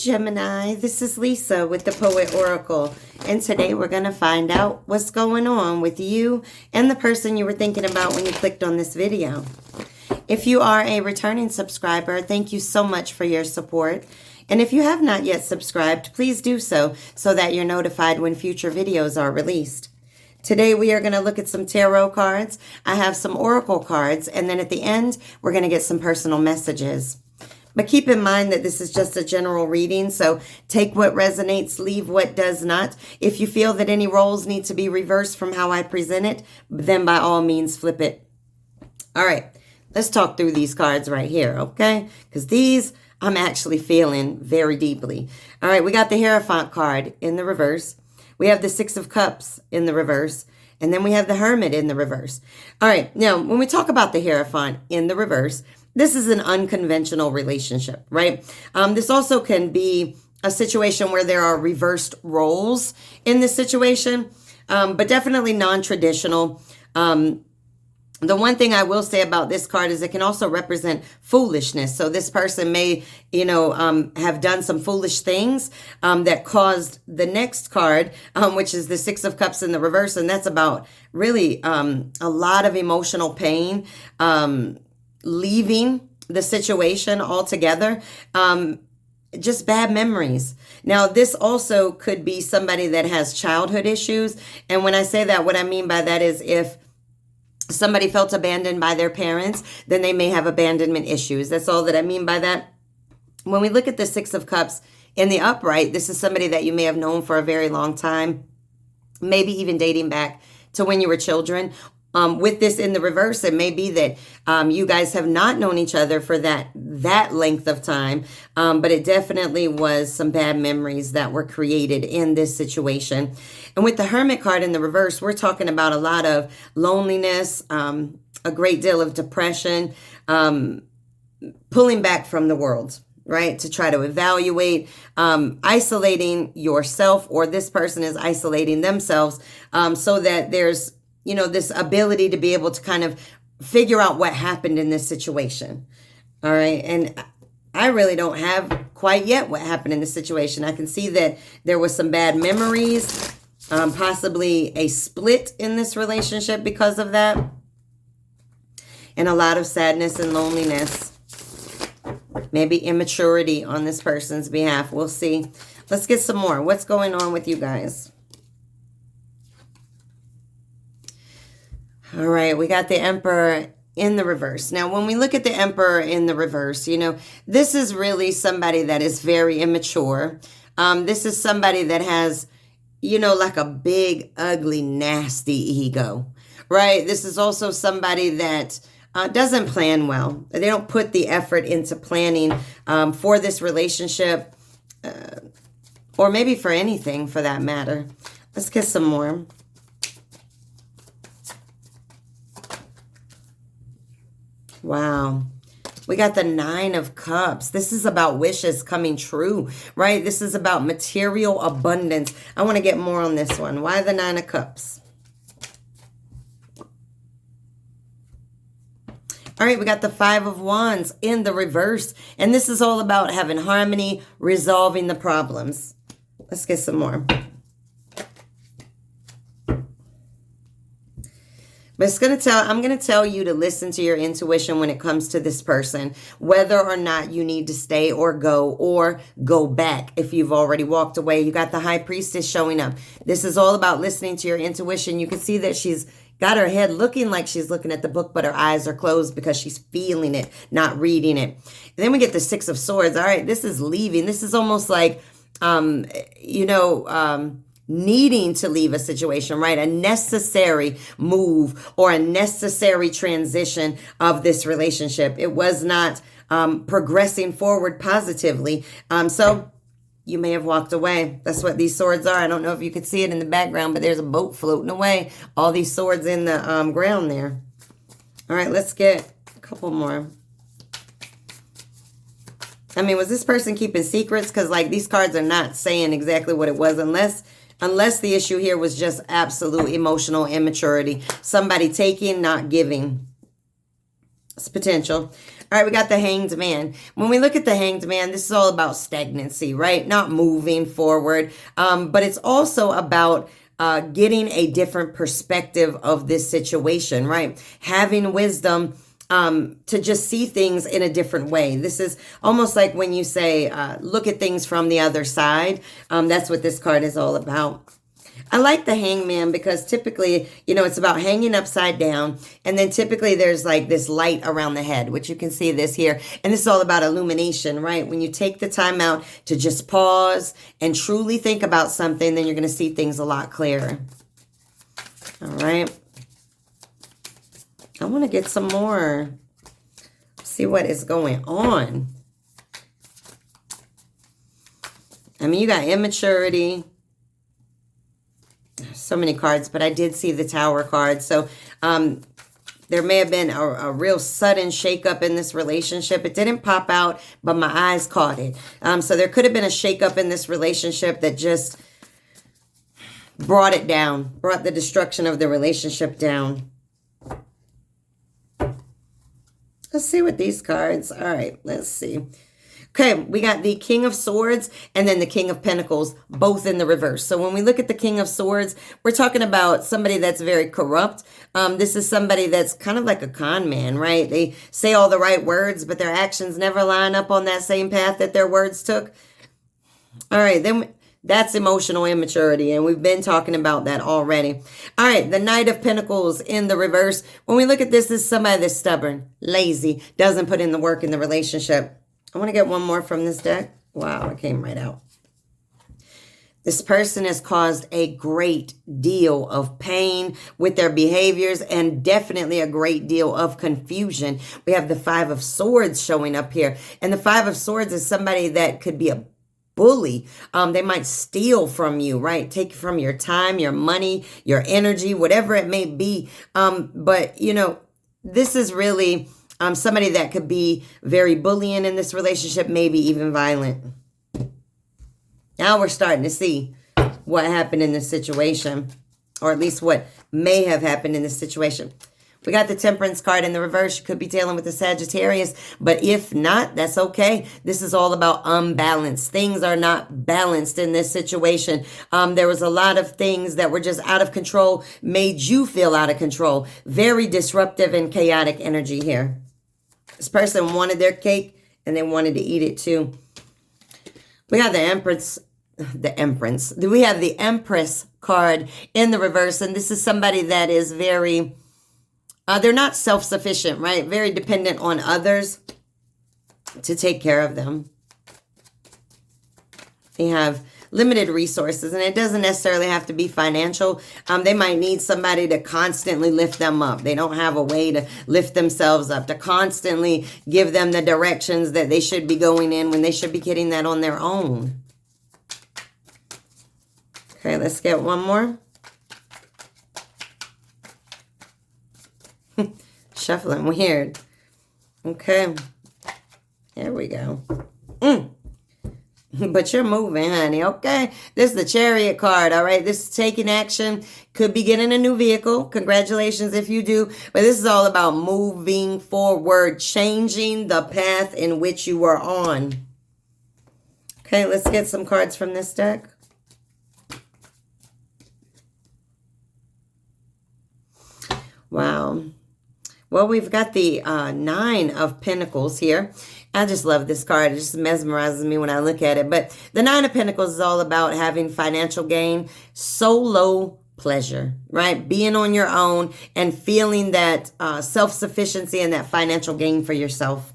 Gemini, this is Lisa with the Poet Oracle, and today we're going to find out what's going on with you and the person you were thinking about when you clicked on this video. If you are a returning subscriber, thank you so much for your support. And if you have not yet subscribed, please do so that you're notified when future videos are released. Today we are going to look at some tarot cards. I have some oracle cards, and then at the end, we're going to get some personal messages. But keep in mind that this is just a general reading, so take what resonates, leave what does not. If you feel that any roles need to be reversed from how I present it, then by all means flip it. All right, let's talk through these cards right here, okay? Because these I'm actually feeling very deeply. All right, we got the Hierophant card in the reverse. We have the Six of Cups in the reverse. And then we have the Hermit in the reverse. All right, now when we talk about the Hierophant in the reverse, this is an unconventional relationship, right? This also can be a situation where there are reversed roles in this situation, but definitely non-traditional. The one thing I will say about this card is it can also represent foolishness. So this person may, have done some foolish things that caused the next card, which is the Six of Cups in the reverse. And that's about really a lot of emotional pain, leaving the situation altogether, just bad memories. Now, this also could be somebody that has childhood issues. And when I say that, what I mean by that is if somebody felt abandoned by their parents, then they may have abandonment issues. That's all that I mean by that. When we look at the Six of Cups in the upright, this is somebody that you may have known for a very long time, maybe even dating back to when you were children. With this in the reverse, it may be that you guys have not known each other for that length of time, but it definitely was some bad memories that were created in this situation. And with the Hermit card in the reverse, we're talking about a lot of loneliness, a great deal of depression, pulling back from the world, right, to try to evaluate, isolating yourself, or this person is isolating themselves, so that there's this ability to be able to kind of figure out what happened in this situation. All right. And I really don't have quite yet what happened in this situation. I can see that there was some bad memories, possibly a split in this relationship because of that, and a lot of sadness and loneliness, maybe immaturity on this person's behalf. We'll see. Let's get some more. What's going on with you guys? All right, we got the Emperor in the reverse. Now, when we look at the Emperor in the reverse, this is really somebody that is very immature. This is somebody that has, like a big, ugly, nasty ego, right? This is also somebody that doesn't plan well. They don't put the effort into planning for this relationship, or maybe for anything for that matter. Let's get some more. Wow. We got the Nine of Cups. This is about wishes coming true, right? This is about material abundance. I want to get more on this one. Why the Nine of Cups? All right, we got the Five of Wands in the reverse. And this is all about having harmony, resolving the problems. Let's get some more. But I'm going to tell you to listen to your intuition when it comes to this person, whether or not you need to stay or go back if you've already walked away. You got the High Priestess showing up. This is all about listening to your intuition. You can see that she's got her head looking like she's looking at the book, but her eyes are closed because she's feeling it, not reading it. And then we get the Six of Swords. All right, this is leaving. This is almost like, needing to leave a situation, right? A necessary move or a necessary transition of this relationship. It was not progressing forward positively. So you may have walked away. That's what these swords are. I don't know if you could see it in the background, but there's a boat floating away. All these swords in the ground there. All right, let's get a couple more. I mean, was this person keeping secrets? Because these cards are not saying exactly what it was unless the issue here was just absolute emotional immaturity. Somebody taking, not giving. It's potential. All right, we got the Hanged Man. When we look at the Hanged Man, this is all about stagnancy, right? Not moving forward, but it's also about getting a different perspective of this situation, right? Having wisdom to just see things in a different way. This is almost like when you say, look at things from the other side. That's what this card is all about. I like the Hangman because typically, you know, it's about hanging upside down. And then typically there's like this light around the head, which you can see this here. And this is all about illumination, right? When you take the time out to just pause and truly think about something, then you're going to see things a lot clearer. All right. I want to get some more. See what is going on. I mean, you got immaturity. So many cards, but I did see the Tower card. So there may have been a real sudden shakeup in this relationship. It didn't pop out, but my eyes caught it. So there could have been a shakeup in this relationship that just brought it down, brought the destruction of the relationship down. Let's see what these cards. All right, let's see. Okay, we got the King of Swords and then the King of Pentacles, both in the reverse. So when we look at the King of Swords, we're talking about somebody that's very corrupt. This is somebody that's kind of like a con man, right? They say all the right words, but their actions never line up on that same path that their words took. All right, then that's emotional immaturity, and we've been talking about that already. All right, the Knight of Pentacles in the reverse. When we look at this is somebody that's stubborn, lazy, doesn't put in the work in the relationship. I want to get one more from this deck. Wow, it came right out. This person has caused a great deal of pain with their behaviors and definitely a great deal of confusion. We have the Five of Swords showing up here. And the Five of Swords is somebody that could be a bully. They might steal from you, right? Take from your time, your money, your energy, whatever it may be. But, you know, this is really somebody that could be very bullying in this relationship, maybe even violent. Now we're starting to see what happened in this situation, or at least what may have happened in this situation. We got the Temperance card in the reverse. You could be dealing with the Sagittarius, but if not, that's okay. This is all about unbalance. Things are not balanced in this situation. There was a lot of things that were just out of control, made you feel out of control. Very disruptive and chaotic energy here. This person wanted their cake and they wanted to eat it too. We have the Empress. We have the Empress card in the reverse, and this is somebody that is very, they're not self-sufficient, right? Very dependent on others to take care of them. They have limited resources, and it doesn't necessarily have to be financial. They might need somebody to constantly lift them up. They don't have a way to lift themselves up, to constantly give them the directions that they should be going in when they should be getting that on their own. Okay, let's get one more. Shuffling weird. Okay, here we go. But you're moving, honey, okay? This is the Chariot card, all right? This is taking action. Could be getting a new vehicle. Congratulations if you do. But this is all about moving forward, changing the path in which you are on. Okay, let's get some cards from this deck. Wow. Well, we've got the Nine of Pentacles here. I just love this card. It just mesmerizes me when I look at it. But the Nine of Pentacles is all about having financial gain, solo pleasure, right? Being on your own and feeling that self-sufficiency and that financial gain for yourself.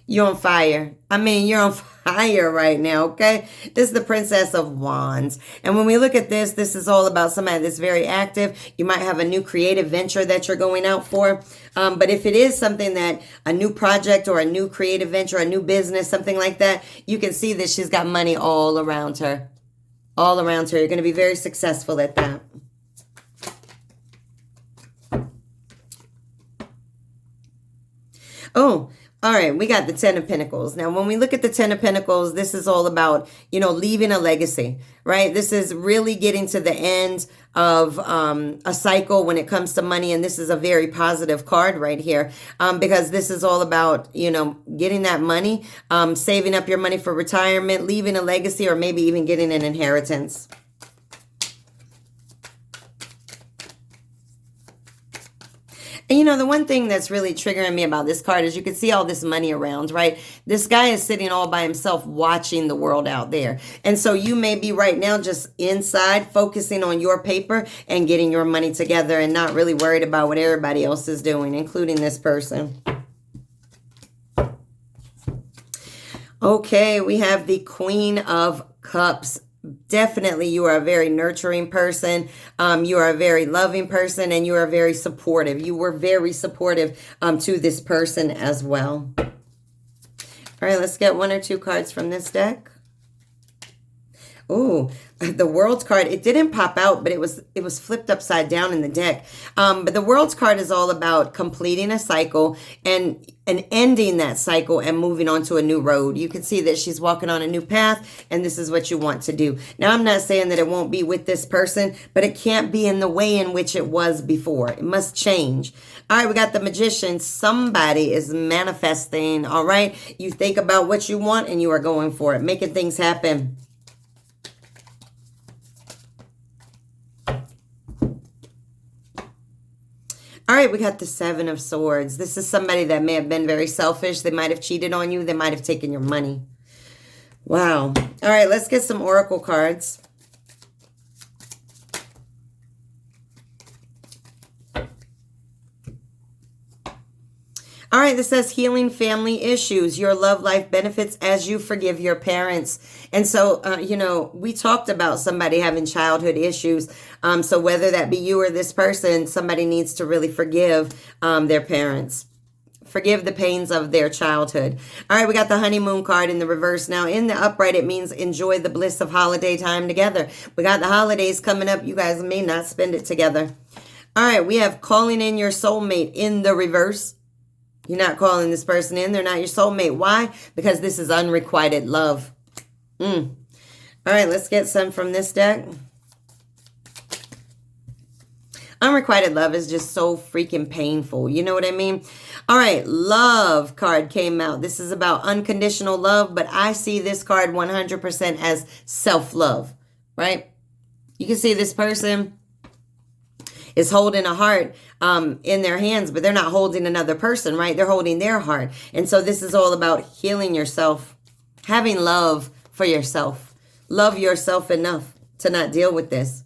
You're on fire. I mean, you're on fire right now, okay? This is the Princess of Wands. And when we look at this, this is all about somebody that's very active. You might have a new creative venture that you're going out for. But if it is something that, a new project or a new creative venture, a new business, something like that, you can see that she's got money all around her. All around her. You're going to be very successful at that. Oh, All right, we got the Ten of Pentacles. Now, when we look at the Ten of Pentacles, this is all about, leaving a legacy, right? This is really getting to the end of a cycle when it comes to money. And this is a very positive card right here because this is all about, getting that money, saving up your money for retirement, leaving a legacy, or maybe even getting an inheritance. And the one thing that's really triggering me about this card is you can see all this money around, right? This guy is sitting all by himself watching the world out there. And so you may be right now just inside focusing on your paper and getting your money together and not really worried about what everybody else is doing, including this person. Okay, we have the Queen of Cups. Definitely, you are a very nurturing person. You are a very loving person, and you are very supportive. You were very supportive to this person as well. All right, let's get one or two cards from this deck. Ooh, the World's card, it didn't pop out, but it was flipped upside down in the deck. But the World's card is all about completing a cycle and ending that cycle and moving on to a new road. You can see that she's walking on a new path, and this is what you want to do. Now, I'm not saying that it won't be with this person, but it can't be in the way in which it was before. It must change. All right, we got the Magician. Somebody is manifesting, all right? You think about what you want, and you are going for it, making things happen. All right, we got the Seven of Swords. This is somebody that may have been very selfish. They might have cheated on you. They might have taken your money. Wow. All right, let's get some oracle cards. All right, this says healing family issues. Your love life benefits as you forgive your parents. And so, we talked about somebody having childhood issues. So whether that be you or this person, somebody needs to really forgive their parents. Forgive the pains of their childhood. All right, we got the honeymoon card in the reverse. Now, in the upright, it means enjoy the bliss of holiday time together. We got the holidays coming up. You guys may not spend it together. All right, we have calling in your soulmate in the reverse. You're not calling this person in. They're not your soulmate. Why? Because this is unrequited love. All right, let's get some from this deck. Unrequited love is just so freaking painful. You know what I mean? All right, love card came out. This is about unconditional love, but I see this card 100% as self-love, right? You can see this person is holding a heart in their hands, but they're not holding another person, right? They're holding their heart. And so this is all about healing yourself, having love for yourself. Love yourself enough to not deal with this.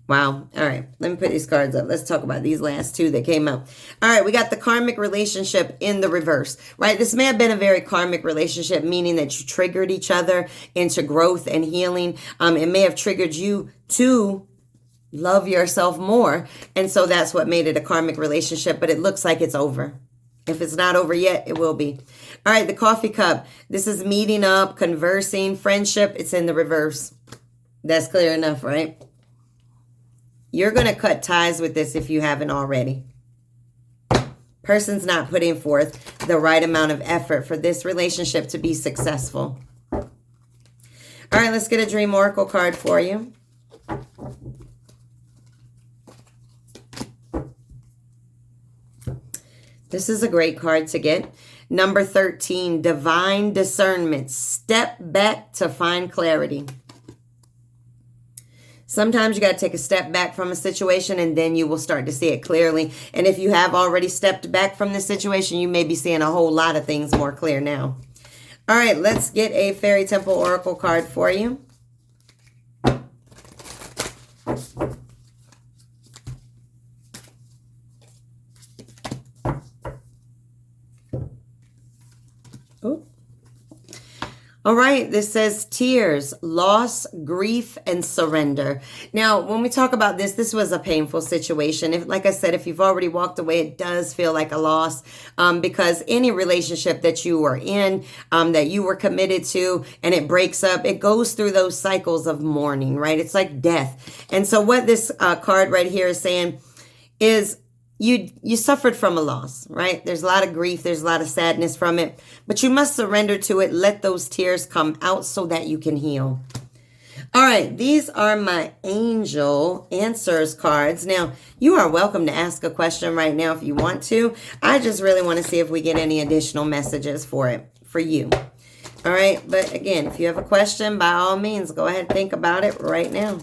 Wow. All right. Let me put these cards up. Let's talk about these last two that came out. All right. We got the karmic relationship in the reverse, right? This may have been a very karmic relationship, meaning that you triggered each other into growth and healing. It may have triggered you to love yourself more. And so that's what made it a karmic relationship, but it looks like it's over. If it's not over yet, it will be. All right. The coffee cup. This is meeting up, conversing, friendship. It's in the reverse. That's clear enough, right? You're going to cut ties with this if you haven't already. Person's not putting forth the right amount of effort for this relationship to be successful. All right, let's get a dream oracle card for you. This is a great card to get. Number 13, divine discernment. Step back to find clarity. Sometimes you got to take a step back from a situation and then you will start to see it clearly. And if you have already stepped back from the situation, you may be seeing a whole lot of things more clear now. All right, let's get a Fairy Temple Oracle card for you. All right, this says tears, loss, grief, and surrender. Now, when we talk about this, this was a painful situation. If, like I said, if you've already walked away, it does feel like a loss because any relationship that you are in, that you were committed to, and it breaks up, it goes through those cycles of mourning, right? It's like death. And so what this card right here is saying is you suffered from a loss, right? There's a lot of grief. There's a lot of sadness from it. But you must surrender to it. Let those tears come out so that you can heal. All right, these are my angel answers cards. Now, you are welcome to ask a question right now if you want to. I just really want to see if we get any additional messages for you. All right, but again, if you have a question, by all means, go ahead and think about it right now.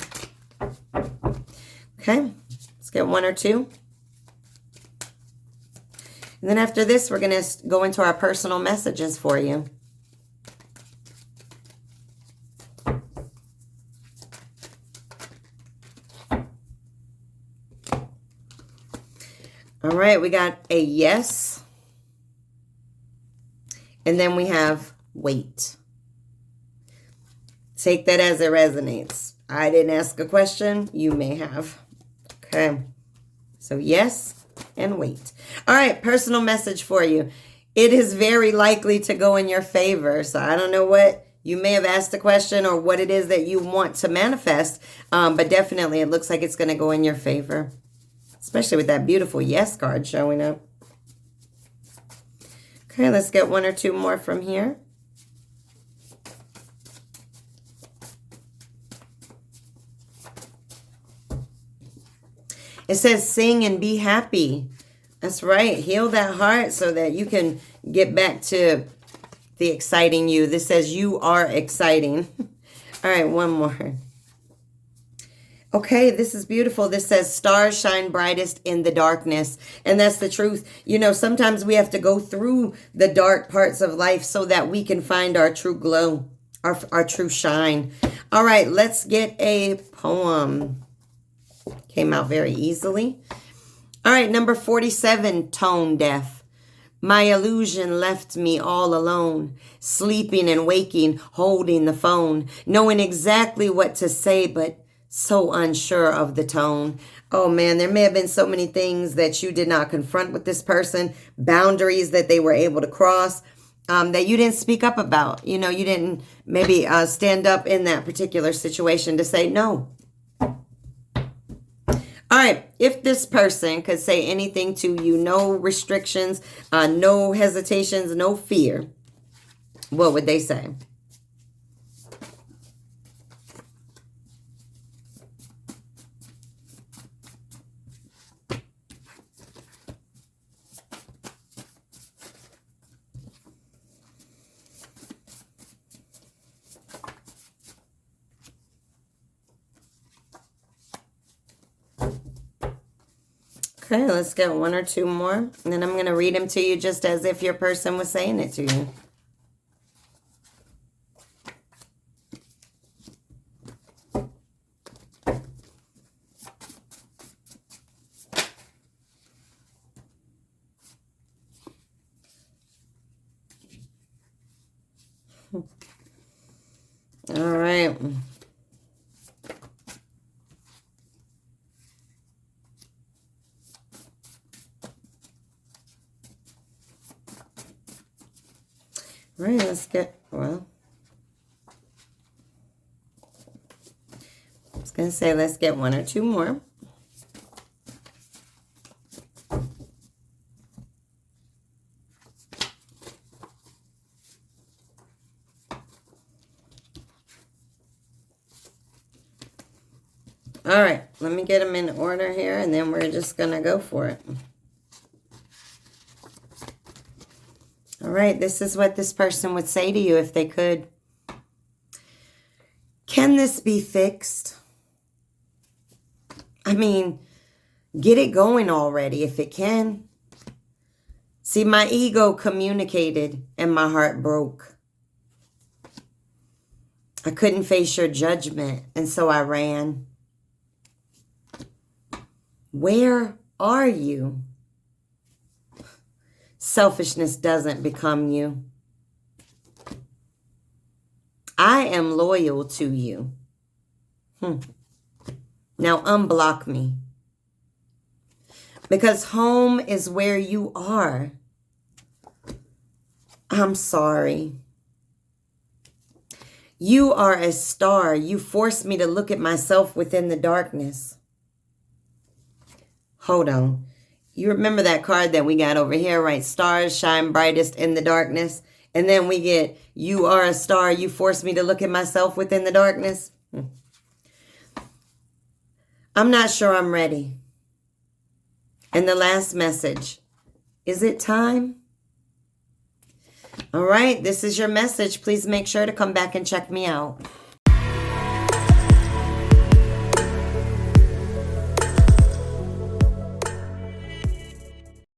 Okay, let's get one or two. And then after this, we're going to go into our personal messages for you. All right, we got a yes. And then we have wait. Take that as it resonates. I didn't ask a question. You may have. Okay. So yes and wait. All right, personal message for you. It is very likely to go in your favor. So I don't know what you may have asked a question or what it is that you want to manifest. But definitely it looks like it's going to go in your favor. Especially with that beautiful yes card showing up. Okay, let's get one or two more from here. It says sing and be happy. That's right. Heal that heart so that you can get back to the exciting you. This says you are exciting. All right, one more. Okay, this is beautiful. This says stars shine brightest in the darkness. And that's the truth. You know, sometimes we have to go through the dark parts of life so that we can find our true glow, our true shine. All right, let's get a poem. Came out very easily. All right, number 47, tone deaf. My illusion left me all alone, sleeping and waking, holding the phone, knowing exactly what to say, but so unsure of the tone. Oh man, there may have been so many things that you did not confront with this person, boundaries that they were able to cross, that you didn't speak up about. You know, you didn't maybe stand up in that particular situation to say no. All right, if this person could say anything to you, no restrictions, no hesitations, no fear, what would they say? Okay, let's get one or two more. And then I'm going to read them to you just as if your person was saying it to you. All right. All right, let's get, well, I was going to say let's get one or two more. All right, let me get them in order here, and then we're just going to go for it. All right, this is what this person would say to you if they could. Can this be fixed? I mean, get it going already if it can. See, my ego communicated and my heart broke. I couldn't face your judgment, and so I ran. Where are you? Selfishness doesn't become you. I am loyal to you. Now unblock me. Because home is where you are. I'm sorry. You are a star. You forced me to look at myself within the darkness. Hold on. You remember that card that we got over here, right? Stars shine brightest in the darkness. And then we get, you are a star. You force me to look at myself within the darkness. I'm not sure I'm ready. And the last message, is it time? All right, this is your message. Please make sure to come back and check me out.